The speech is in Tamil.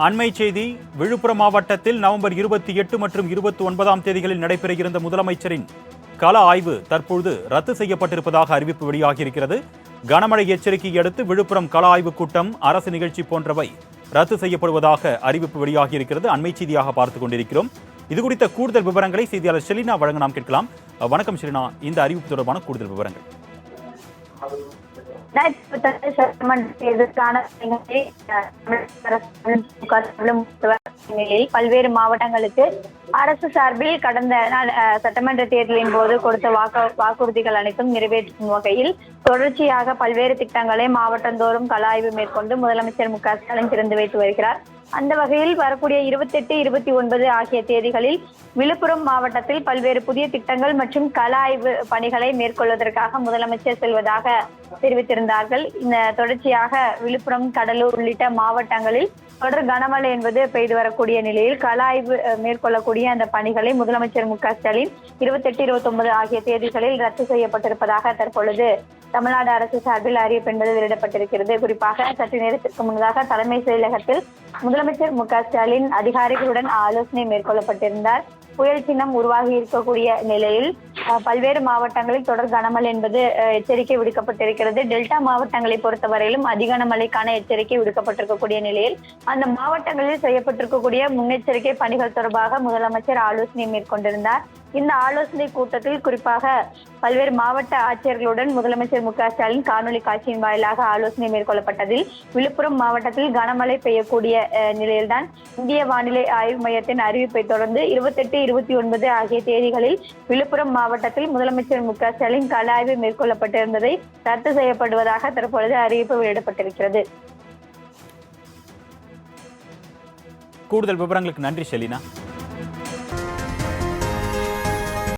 அண்மை செய்தி. விழுப்புரம் மாவட்டத்தில் நவம்பர் 28 மற்றும் 29ஆம் தேதிகளில் நடைபெற இருந்த முதலமைச்சரின் கள ஆய்வு தற்பொழுது ரத்து செய்யப்பட்டிருப்பதாக அறிவிப்பு வெளியாகியிருக்கிறது. கனமழை எச்சரிக்கையை அடுத்து விழுப்புரம் கள ஆய்வு கூட்டம், அரசு நிகழ்ச்சி போன்றவை ரத்து செய்யப்படுவதாக அறிவிப்பு வெளியாகியிருக்கிறது. அண்மை செய்தியாக பார்த்துக் கொண்டிருக்கிறோம். இது குறித்த கூடுதல் விவரங்களை செய்தியாளர் ஷெலினா வழங்க நாம் கேட்கலாம். வணக்கம் ஷெலினா, இந்த அறிவிப்பு தொடர்பான கூடுதல் விவரங்கள். பல்வேறு மாவட்டங்களுக்கு அரசு சார்பில் கடந்த சட்டமன்ற தேர்தலின் போது கொடுத்த வாக்குறுதிகள் அனைத்தும் நிறைவேற்றும் வகையில் தொடர்ச்சியாக பல்வேறு திட்டங்களை மாவட்டந்தோறும் கள ஆய்வு மேற்கொண்டு முதலமைச்சர் மு.க.ஸ்டாலின் திறந்து வைத்து வருகிறார். அந்த வகையில் வரக்கூடிய 28, 29 ஆகிய தேதிகளில் விழுப்புரம் மாவட்டத்தில் பல்வேறு புதிய திட்டங்கள் மற்றும் கள ஆய்வு பணிகளை மேற்கொள்வதற்காக முதலமைச்சர் செல்வதாக தெரிவித்திருந்தார்கள். இந்த தொடர்ச்சியாக விழுப்புரம், கடலூர் உள்ளிட்ட மாவட்டங்களில் தொடர் கனமழை என்பது பெய்து வரக்கூடிய நிலையில் கள ஆய்வு மேற்கொள்ளக்கூடிய அந்த பணிகளை முதலமைச்சர் மு.க.ஸ்டாலின் 28, 29 ஆகிய தேதிகளில் ரத்து செய்யப்பட்டிருப்பதாக தற்பொழுது தமிழ்நாடு அரசு சார்பில் அறிவிப்பு என்பது வெளியிடப்பட்டிருக்கிறது. குறிப்பாக சற்று நேரத்திற்கு முன்னதாக தலைமை செயலகத்தில் முதலமைச்சர் மு.க.ஸ்டாலின் அதிகாரிகளுடன் ஆலோசனை மேற்கொள்ளப்பட்டிருந்தார். புயல் சின்னம் உருவாகி இருக்கக்கூடிய நிலையில் பல்வேறு மாவட்டங்களில் தொடர் கனமழை என்பது எச்சரிக்கை விடுக்கப்பட்டிருக்கிறது. டெல்டா மாவட்டங்களை பொறுத்தவரையிலும் அதிக மழைக்கான எச்சரிக்கை விடுக்கப்பட்டிருக்கக்கூடிய நிலையில் அந்த மாவட்டங்களில் செய்யப்பட்டிருக்கக்கூடிய முன்னெச்சரிக்கை பணிகள் தொடர்பாக முதலமைச்சர் ஆலோசனை மேற்கொண்டிருந்தார். இந்த ஆலோசனை கூட்டத்தில் குறிப்பாக பல்வேறு மாவட்ட ஆட்சியர்களுடன் முதலமைச்சர் மு.க.ஸ்டாலின் காணொலி காட்சியின் வாயிலாக ஆலோசனை மேற்கொள்ளப்பட்டதில் விழுப்புரம் மாவட்டத்தில் கனமழை பெய்யக்கூடிய நிலையில்தான் இந்திய வானிலை ஆய்வு மையத்தின் அறிவிப்பை தொடர்ந்து 28, 29 ஆகிய தேதிகளில் விழுப்புரம் மாவட்டத்தில் முதலமைச்சர் மு.க.ஸ்டாலின் கள ஆய்வு மேற்கொள்ளப்பட்டிருந்ததை ரத்து செய்யப்படுவதாக தற்பொழுது அறிவிப்பு வெளியிடப்பட்டிருக்கிறது. கூடுதல் விவரங்களுக்கு நன்றி ஷெலினா.